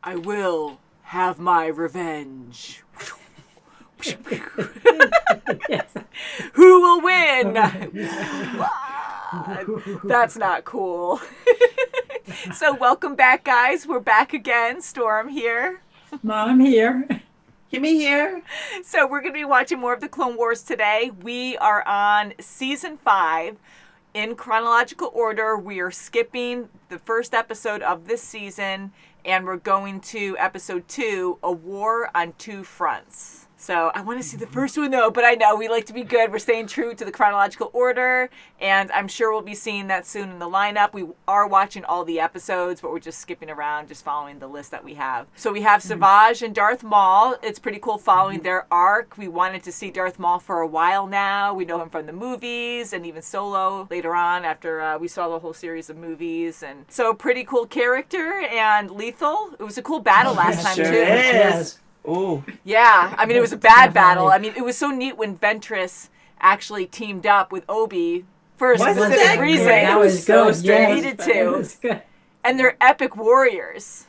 I will have my revenge. Who will win? That's not cool. So welcome back, guys. We're back again. Storm here. Mom here. Kimmy here. So we're going to be watching more of the Clone Wars today. We are on Season 5. In chronological order, we are skipping the first episode of this season, and we're going to Episode 2, A War on Two Fronts. So I want to see the first one, though, but I know we like to be good. We're staying true to the chronological order, and I'm sure we'll be seeing that soon in the lineup. We are watching all the episodes, but we're just skipping around, just following the list that we have. So we have Savage and Darth Maul. It's pretty cool following their arc. We wanted to see Darth Maul for a while now. We know him from the movies and even Solo later on after we saw the whole series of movies. And so pretty cool character and lethal. It was a cool battle last time, sure too. Is. Oh. Yeah, I mean, it was a bad battle. I mean, it was so neat when Ventress actually teamed up with Obi for a specific reason. That was good. They needed to. And they're epic warriors.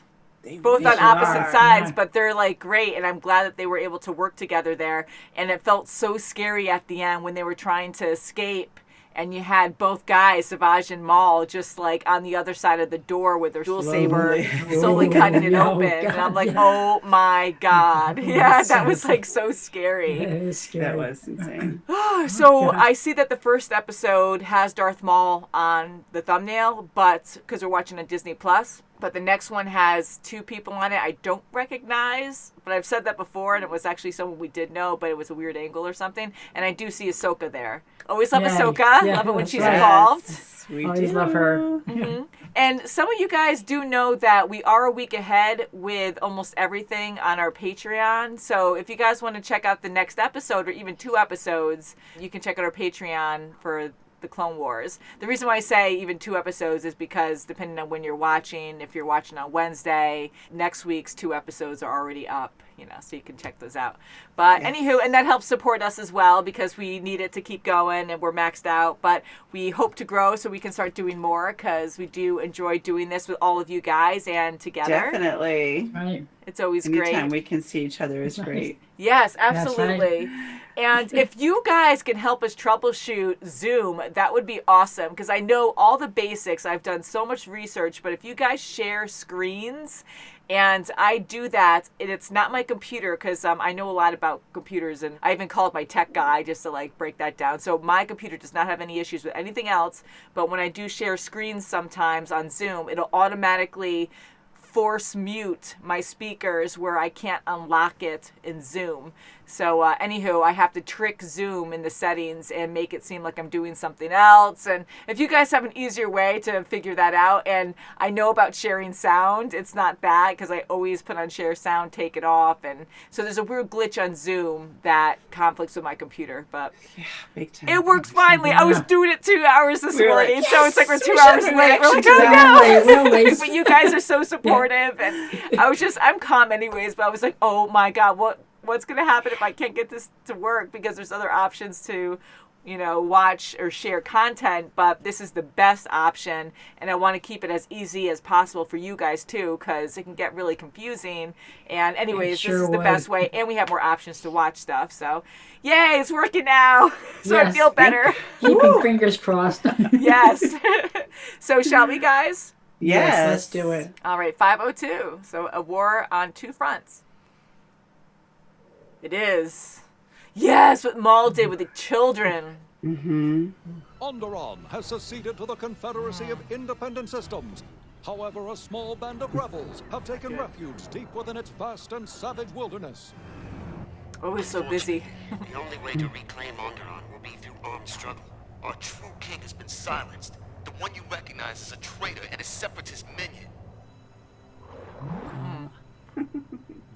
Both on opposite sides, but they're like great, and I'm glad that they were able to work together there. And it felt so scary at the end when they were trying to escape. And you had both guys, Savage and Maul, just like on the other side of the door with their dual saber, slowly cutting it open. God, and I'm like, oh my God. Yeah, that was like so scary. That was insane. So I see that the first episode has Darth Maul on the thumbnail, but because we're watching on Disney Plus. But the next one has two people on it I don't recognize. But I've said that before, and it was actually someone we did know, but it was a weird angle or something. And I do see Ahsoka there. Always love Ahsoka. Love it when she's involved. We always love her. Mm-hmm. And some of you guys do know that we are a week ahead with almost everything on our Patreon. So if you guys want to check out the next episode or even 2 episodes, you can check out our Patreon for the Clone Wars. The reason why I say even 2 episodes is because depending on when you're watching, if you're watching on Wednesday, next week's 2 episodes are already up, so you can check those out. But anywho, and that helps support us as well because we need it to keep going and we're maxed out, but we hope to grow so we can start doing more because we do enjoy doing this with all of you guys and together. Definitely. Right. It's always Anytime great. Anytime we can see each other is great. Yes, absolutely. And if you guys can help us troubleshoot Zoom, that would be awesome because I know all the basics. I've done so much research, but if you guys share screens, and I do that, and it's not my computer because I know a lot about computers, and I even called my tech guy just to break that down. So my computer does not have any issues with anything else, but when I do share screens sometimes on Zoom, it'll automatically force mute my speakers where I can't unlock it in Zoom. So anywho, I have to trick Zoom in the settings and make it seem like I'm doing something else. And if you guys have an easier way to figure that out, and I know about sharing sound, it's not that because I always put on share sound, take it off. And so there's a weird glitch on Zoom that conflicts with my computer, but big time. It works finally. I was doing it 2 hours this morning, so it's like we're 2 we hours should late. We're like, actually oh no! But you guys are so supportive, and I'm calm anyways, but I was like, oh my God, what's going to happen if I can't get this to work because there's other options to, watch or share content, but this is the best option, and I want to keep it as easy as possible for you guys too because it can get really confusing. And anyways, this is the best way, and we have more options to watch stuff. So, yay, it's working now. So I feel better. Keeping fingers crossed. Yes. So shall we, guys? Yes, let's do it. All right, 502. So A War on Two Fronts. It is. Yes, what Maul did with the children. Mm-hmm. Onderon has seceded to the Confederacy of Independent Systems. However, a small band of rebels have taken refuge deep within its vast and savage wilderness. Always so busy. The only way to reclaim Onderon will be through armed struggle. Our true king has been silenced. The one you recognize as a traitor and a separatist minion.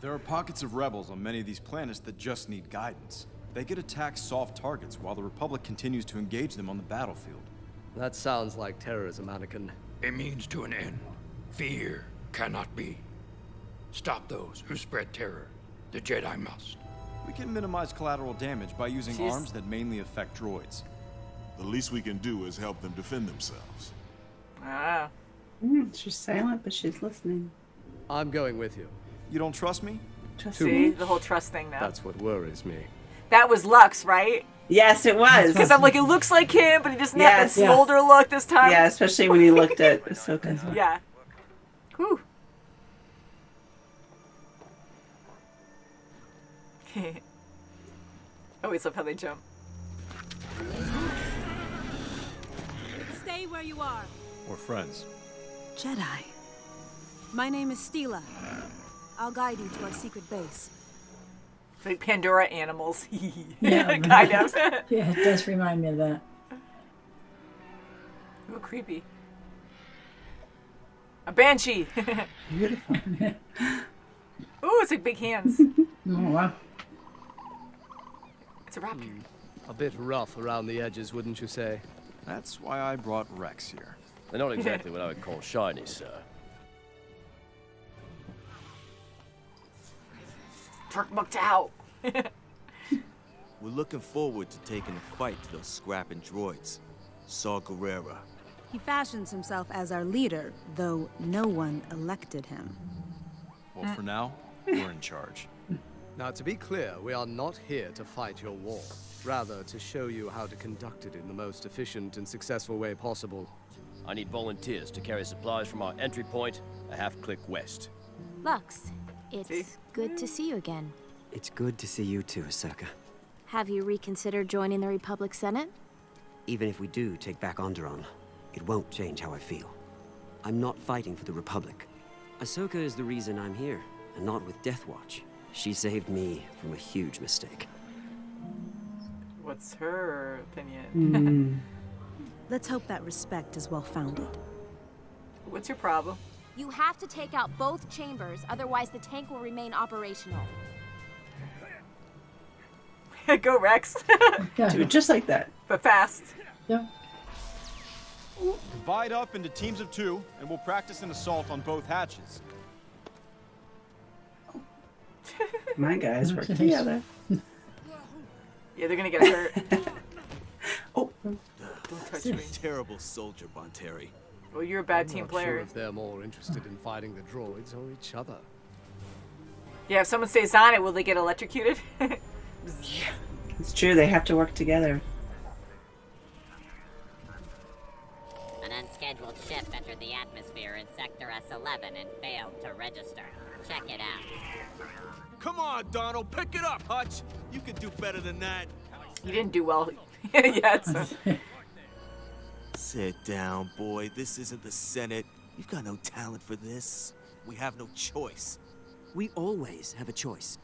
There are pockets of rebels on many of these planets that just need guidance. They could attack soft targets while the Republic continues to engage them on the battlefield. That sounds like terrorism, Anakin. A means to an end. Fear cannot be. Stop those who spread terror. The Jedi must. We can minimize collateral damage by using arms that mainly affect droids. The least we can do is help them defend themselves. Ah. She's silent, but she's listening. I'm going with you. You don't trust me? See, the whole trust thing now. That's what worries me. That was Lux, right? Yes, it was. Because I'm like, it looks like him, but he doesn't have Yes. that smolder look this time. Yeah, especially when he looked at Ahsoka. Yeah. Whew. I always love how they jump. Stay where you are. We're friends. Jedi. My name is Stila. I'll guide you to our secret base. Like Pandora animals. Yeah. Kind of. Yeah, it does remind me of that. Ooh, creepy. A banshee. Beautiful. Ooh, it's like big hands. Oh, wow. It's a raptor. A bit rough around the edges, wouldn't you say? That's why I brought Rex here. They're not exactly what I would call shiny, sir. Turk mucked out. We're looking forward to taking the fight to those scrapping droids. Saw Gerrera. He fashions himself as our leader, though no one elected him. Well, for now, we're in charge. Now, to be clear, we are not here to fight your war. Rather, to show you how to conduct it in the most efficient and successful way possible. I need volunteers to carry supplies from our entry point a half-click west. Lux, it's good to see you again. It's good to see you too, Ahsoka. Have you reconsidered joining the Republic Senate? Even if we do take back Onderon, it won't change how I feel. I'm not fighting for the Republic. Ahsoka is the reason I'm here, and not with Death Watch. She saved me from a huge mistake. What's her opinion? Let's hope that respect is well-founded. What's your problem? You have to take out both chambers, otherwise the tank will remain operational. Go, Rex. Do it just like that. But fast. Yeah. Divide up into teams of 2, and we'll practice an assault on both hatches. My guys work together. Yeah, they're gonna get hurt. Oh. Don't touch me. Terrible soldier, Bonteri. Well, you're a bad I'm team not player. Sure if they're more interested in fighting the droids or each other. Yeah, if someone stays on it, will they get electrocuted? It's true, they have to work together. An unscheduled ship entered the atmosphere in Sector S11 and failed to register. Check it out. Come on, Donald, pick it up, Hutch. You can do better than that. He didn't do well yet. So. Sit down, boy. This isn't the Senate. You've got no talent for this. We have no choice. We always have a choice.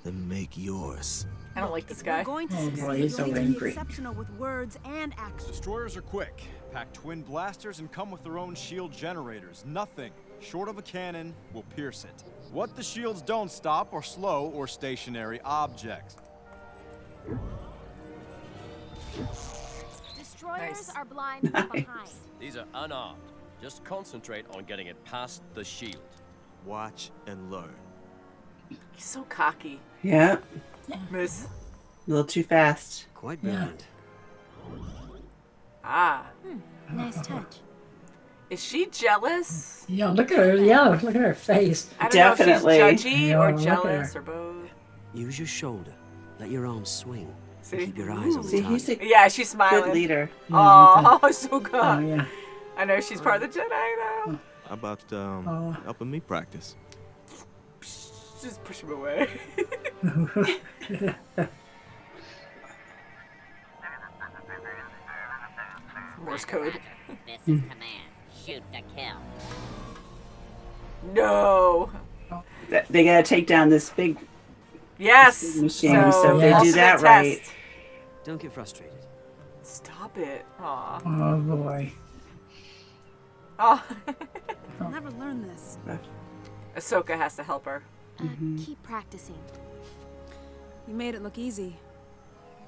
Then make yours. I don't like this guy. We're going to Oh, boy, succeed. he's so You'll need to be angry. exceptional with words and actions. Destroyers are quick. Pack twin blasters and come with their own shield generators. Nothing short of a cannon will pierce it. What the shields don't stop are slow or stationary objects. Destroyers are blind from behind. These are unarmed. Just concentrate on getting it past the shield. Watch and learn. He's so cocky. Yeah. Miss. A little too fast. Quite brilliant. Ah. Nice touch. Is she jealous? Yeah, look at her. Yeah, look at her face. I don't Definitely. know if she's judgy Yeah, or look at jealous her. or both. Use your shoulder. Let your arms swing. See? Keep your eyes on the See, target. he's a Yeah, she's smiling. good leader. Oh, so good. Oh, yeah. I know she's part of the Jedi though. How about helping me practice? Just push him away. Morse code. This is command. Shoot to kill. No. They gotta take down this big Yes. machine, so if they do ultimate that right. test. Don't get frustrated. Stop it. Aw. Oh, boy. Oh. I'll never learn this. Ahsoka has to help her. Keep practicing. You made it look easy.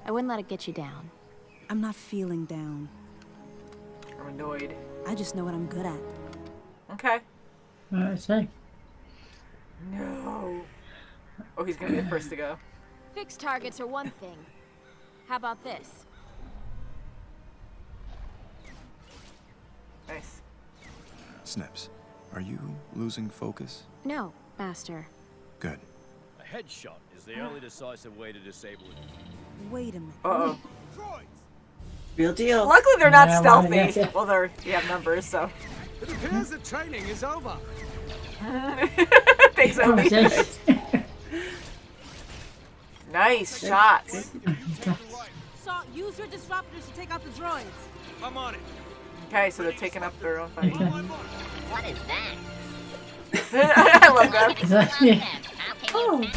I wouldn't let it get you down. I'm not feeling down. I'm annoyed. I just know what I'm good at. Okay. I say. No. Oh, he's gonna be the first to go. Fixed targets are one thing. How about this? Nice. Snips. Are you losing focus? No, Master. Good. A headshot is the only decisive way to disable it. Wait a minute. Uh-oh. Real deal. Luckily, they're not Yeah, well, stealthy. yeah. Well, you have numbers, so. It appears that training is over. Thanks, Obi. Nice shots. Saw, use your disruptors to take out the droids. I'm on it. Okay, so they're taking up their own fight. What is that? I love that. Explosive. How can you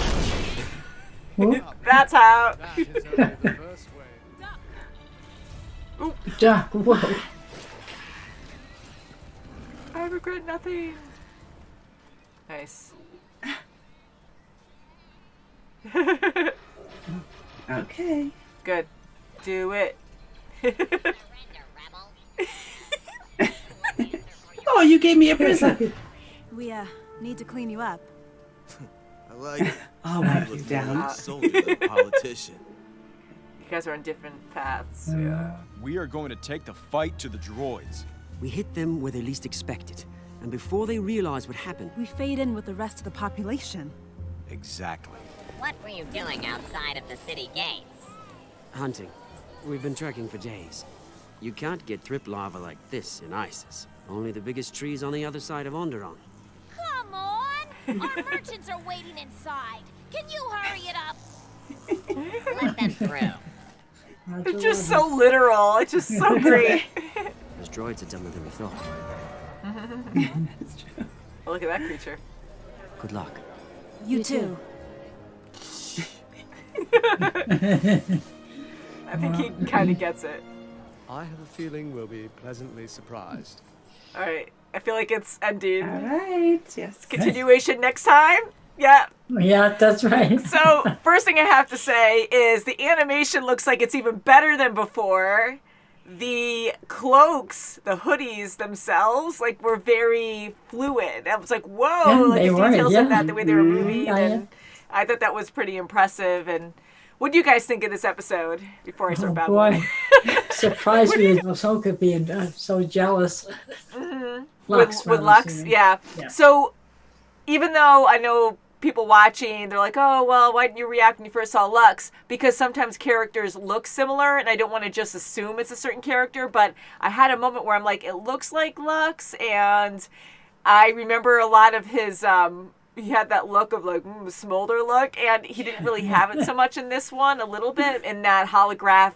Whoop. That's how. That is only the first way. Duh, whoa. I regret nothing. Nice. Okay. Good. Do it. Oh, you gave me a present. We, need to clean you up. I like it. I'll wipe You you look down. more soldier than a politician. You guys are on different paths. Yeah. We are going to take the fight to the droids. We hit them where they least expect it. And before they realize what happened... We fade in with the rest of the population. Exactly. What were you doing outside of the city gates? Hunting. We've been trekking for days. You can't get trip lava like this in ISIS. Only the biggest trees on the other side of Onderon. Come on! Our merchants are waiting inside. Can you hurry it up? Let them through. It's just so literal. It's just so great. Those droids are dumber than we thought. Oh, look at that creature. Good luck. You too. I think he kind of gets it. I have a feeling we'll be pleasantly surprised. All right. I feel like it's ending. All right. Yes. Continuation next time. Yeah. Yeah, that's right. So, first thing I have to say is the animation looks like it's even better than before. The cloaks, the hoodies themselves, like, were very fluid. I was like, whoa, Yeah, like they the were, details yeah. of that, the way they were moving. Yeah, And I thought that was pretty impressive. And what do you guys think of this episode before I start babbling? Boy, surprised me with Ahsoka being so jealous. Lux, with rather, Lux, so, yeah. yeah. So, even though I know people watching, they're like, oh, well, why didn't you react when you first saw Lux? Because sometimes characters look similar, and I don't want to just assume it's a certain character, but I had a moment where I'm like, it looks like Lux, and I remember a lot of his, he had that look of like, smolder look, and he didn't really have it so much in this one, a little bit, in that holograph,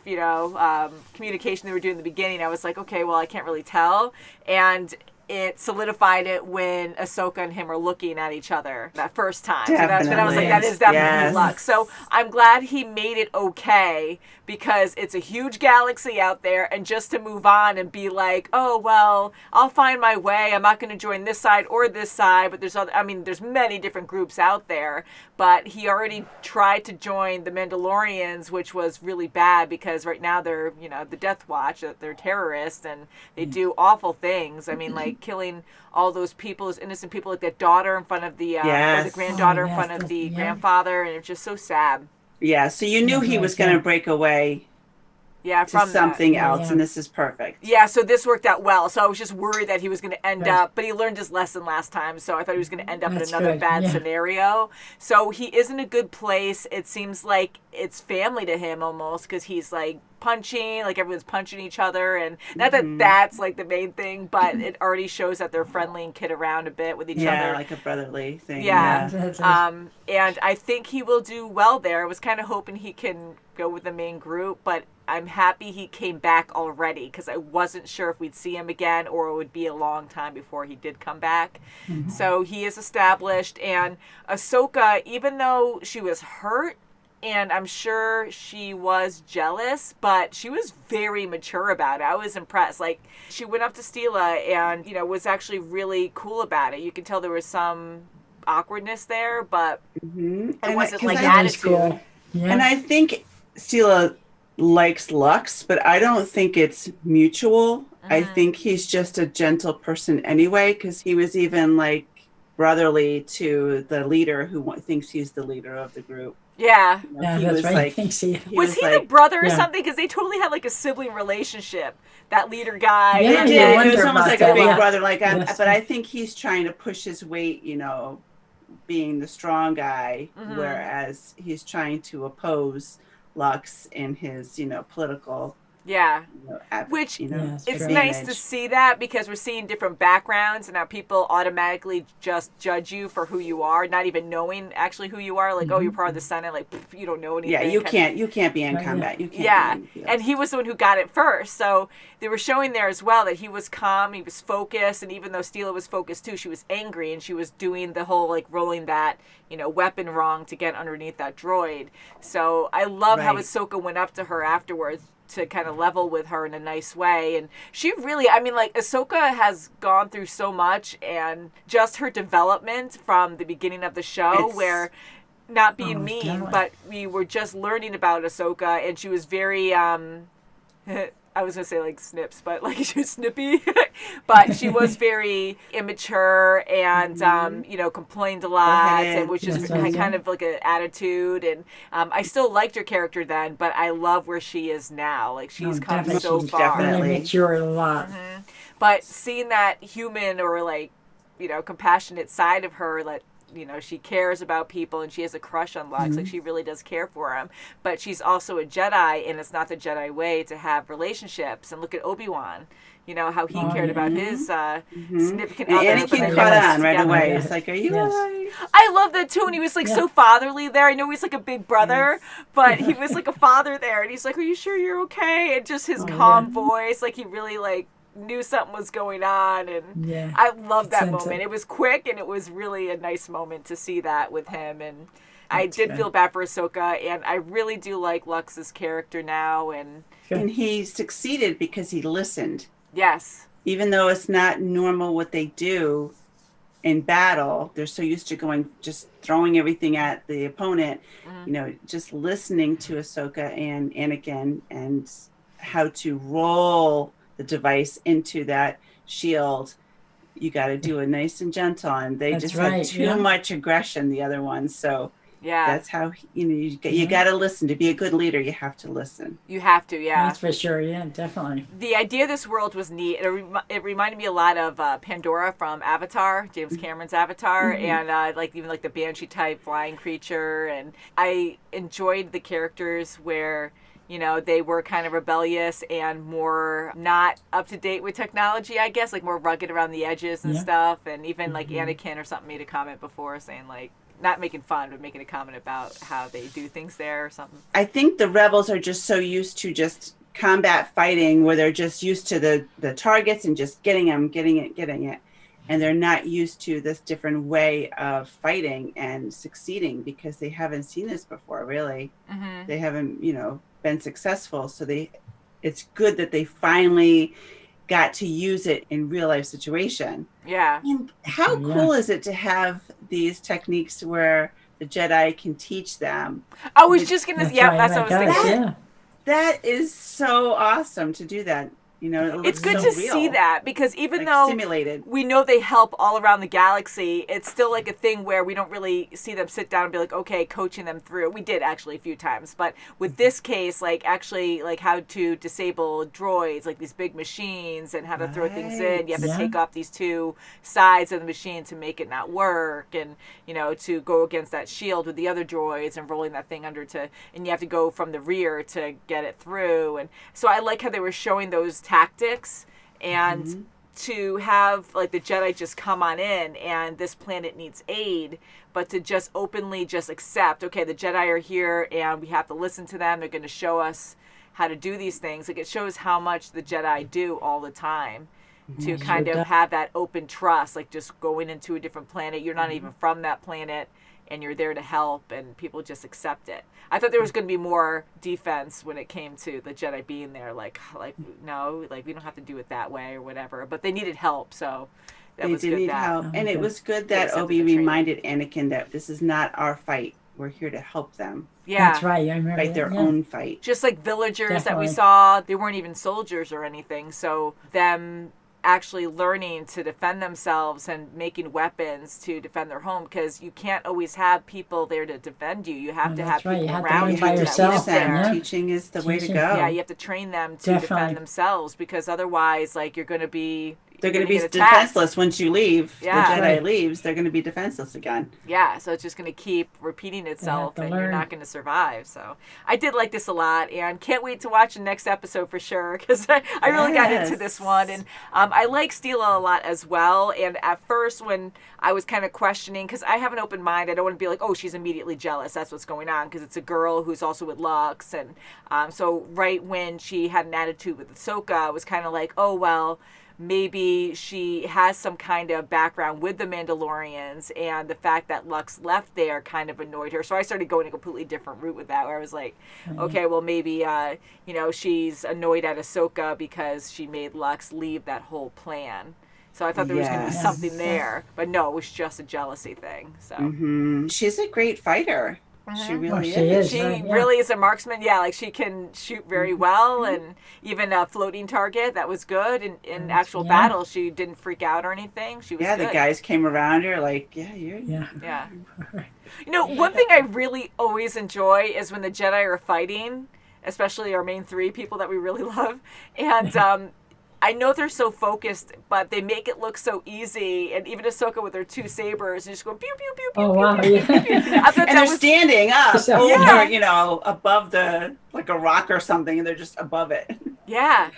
communication they were doing in the beginning. I was like, okay, well, I can't really tell, and it solidified it when Ahsoka and him are looking at each other that first time. Definitely. So then I was like, that is definitely Yes. Lux. So I'm glad he made it okay, because it's a huge galaxy out there, and just to move on and be like, oh, well, I'll find my way. I'm not going to join this side or this side, but there's many different groups out there, but he already tried to join the Mandalorians, which was really bad, because right now they're, the Death Watch, they're terrorists, and they do awful things. I mean, like killing all those people, those innocent people, like that daughter in front of the, or the granddaughter in front of the grandfather, and it's just so sad. Yeah, so you knew he was going to break away to from something that. else, and this is perfect. Yeah, so this worked out well. So I was just worried that he was going to end up, but he learned his lesson last time, so I thought he was going to end up in another bad scenario. So he is in a good place. It seems like it's family to him almost, because he's like punching, like everyone's punching each other, and not that that's like the main thing, but it already shows that they're friendly and kid around a bit with each other. Yeah, like a brotherly thing. Yeah. And I think he will do well there. I was kind of hoping he can go with the main group, but I'm happy he came back already, because I wasn't sure if we'd see him again or it would be a long time before he did come back. So he is established, and Ahsoka, even though she was hurt, and I'm sure she was jealous, but she was very mature about it. I was impressed. Like, she went up to Steela and, was actually really cool about it. You could tell there was some awkwardness there, but it wasn't like attitude. Yeah. And I think Steela likes Lux, but I don't think it's mutual. I think he's just a gentle person anyway, because he was even like brotherly to the leader who thinks he's the leader of the group. Yeah. You know, Yeah, he that's was right. like, Thanks, he Was he like, the brother or yeah. something? Because they totally had like a sibling relationship. That leader guy. Yeah, They you did. It wonder was almost about like that, a big yeah. brother. Like, Yes. but I think he's trying to push his weight, you know, being the strong guy, whereas he's trying to oppose Lux in his, you know, political. Yeah. You know, Which you know, it's nice to see that because we're seeing different backgrounds and how people automatically just judge you for who you are, not even knowing actually who you are. Like, oh, you're part of the Senate. Like, pff, you don't know anything. Yeah, you can't be in combat. You can't. Yeah, be anything and he was the one who got it first. So they were showing there as well that he was calm, he was focused, and even though Steela was focused too, she was angry and she was doing the whole like rolling that, you know, weapon wrong to get underneath that droid. So I love how Right. Ahsoka went up to her afterwards to kind of level with her in a nice way. And she really, I mean, like, Ahsoka has gone through so much, and just her development from the beginning of the show where not being mean, definitely. but we were just learning about Ahsoka, and she was very I was gonna say like snips, but like she was snippy, but she was very immature and you know, complained a lot, and which is kind of like an attitude. And I still liked her character then, but I love where she is now. Like she's come so far. Definitely matured a lot. But seeing that human or like, you know, compassionate side of her, like, you know, she cares about people and she has a crush on Lux. Like, she really does care for him. But she's also a Jedi, and it's not the Jedi way to have relationships. And look at Obi-Wan, you know, how he cared about his significant other. And Anakin caught on right away. It's like, are you alright? I love that too. And he was like so fatherly there. I know he's like a big brother, but he was like a father there. And he's like, are you sure you're okay? And just his calm voice, like he really like knew something was going on. And I love that moment. It was quick, and it was really a nice moment to see that with him. And I did feel bad for Ahsoka, and I really do like Lux's character now. And he succeeded because he listened. Yes. Even though it's not normal what they do in battle, they're so used to just throwing everything at the opponent. You know, just listening to Ahsoka and Anakin and how to roll the device into that shield. You got to do it nice and gentle, and they just had too much aggression, the other ones. So that's how, you know, you got to listen. To be a good leader, you have to listen. You have to, That's for sure, definitely. The idea of this world was neat. It reminded me a lot of Pandora from Avatar, James Cameron's Avatar, and like even like the Banshee type flying creature. And I enjoyed the characters where, you know, they were kind of rebellious and more not up to date with technology, I guess, like more rugged around the edges and stuff. And even like Anakin or something made a comment before saying like, not making fun, but making a comment about how they do things there or something. I think the rebels are just so used to just combat fighting, where they're just used to the targets and just getting it. And they're not used to this different way of fighting and succeeding because they haven't seen this before, really. They haven't, you know, been successful. So it's good that they finally got to use it in real life situation. Yeah. And how cool is it to have these techniques where the Jedi can teach them? I was just gonna, that's what I was thinking. That is so awesome to do that. You know, it's good to see that, because even like though simulated. We know they help all around the galaxy, it's still like a thing where we don't really see them sit down and be like, okay, coaching them through. We did actually a few times, but with this case, like actually like how to disable droids, like these big machines, and how to throw things in. You have to take off these two sides of the machine to make it not work, and you know, to go against that shield with the other droids and rolling that thing under and you have to go from the rear to get it through. And so I like how they were showing those tactics, and to have like the Jedi just come on in and this planet needs aid, but to just openly just accept, okay, the Jedi are here and we have to listen to them. They're going to show us how to do these things. Like, it shows how much the Jedi do all the time to kind of have that open trust, like just going into a different planet. You're not even from that planet, and you're there to help, and people just accept it. I thought there was going to be more defense when it came to the Jedi being there, like no, like we don't have to do it that way or whatever. But they needed help, so that was good. They did need help, and it was good that Obi reminded Anakin that this is not our fight. We're here to help them. Yeah, that's right. I remember fight their own fight. Just like villagers that we saw, they weren't even soldiers or anything. So them actually learning to defend themselves and making weapons to defend their home, because you can't always have people there to defend you. You have to have people around you by yourself. there. Teaching is the way to go. Yeah, you have to train them to defend themselves, because otherwise, like, you're going to be... They're going to be defenseless once you leave. Yeah. The Jedi leaves, they're going to be defenseless again. Yeah, so it's just going to keep repeating itself, and you're not going to survive. So I did like this a lot, and can't wait to watch the next episode for sure, because I really got into this one. And I like Steela a lot as well. And at first, when I was kind of questioning, because I have an open mind, I don't want to be like, oh, she's immediately jealous. That's what's going on, because it's a girl who's also with Lux. And so right when she had an attitude with Ahsoka, I was kind of like, oh, well, maybe she has some kind of background with the Mandalorians, and the fact that Lux left there kind of annoyed her. So I started going a completely different route with that, where I was like, okay, well, maybe, she's annoyed at Ahsoka because she made Lux leave that whole plan. So I thought there was going to be something there. But no, it was just a jealousy thing. So She's a great fighter. She really is. She really is a marksman. Yeah, like she can shoot very well, and even a floating target, that was good. In actual battle, she didn't freak out or anything. She was good. The guys came around her like, you're... Yeah. One thing I really always enjoy is when the Jedi are fighting, especially our main three people that we really love. And I know they're so focused, but they make it look so easy. And even Ahsoka with her two sabers, and just go pew pew pew pew. Oh wow! Pew, pew, pew, pew. I thought And they're standing up over, above like a rock or something, and they're just above it. Yeah.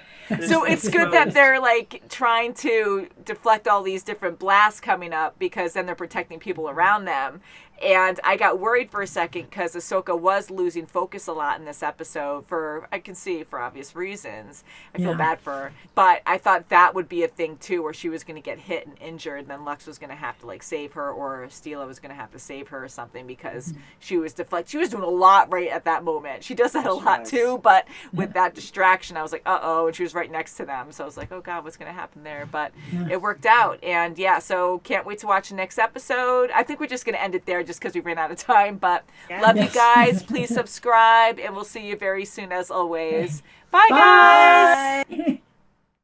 So it's good that they're like trying to deflect all these different blasts coming up, because then they're protecting people around them. And I got worried for a second because Ahsoka was losing focus a lot in this episode I can see for obvious reasons. I feel bad for her. But I thought that would be a thing too, where she was going to get hit and injured, and then Lux was going to have to like save her, or Steela was going to have to save her or something, because she was She was doing a lot right at that moment. She does that a lot too, but with that distraction, I was like, uh-oh, and she was right next to them. So I was like, oh God, what's going to happen there? But it worked out. And so can't wait to watch the next episode. I think we're just going to end it there, just because we ran out of time. But love you guys. Please subscribe, and we'll see you very soon as always. Bye, guys.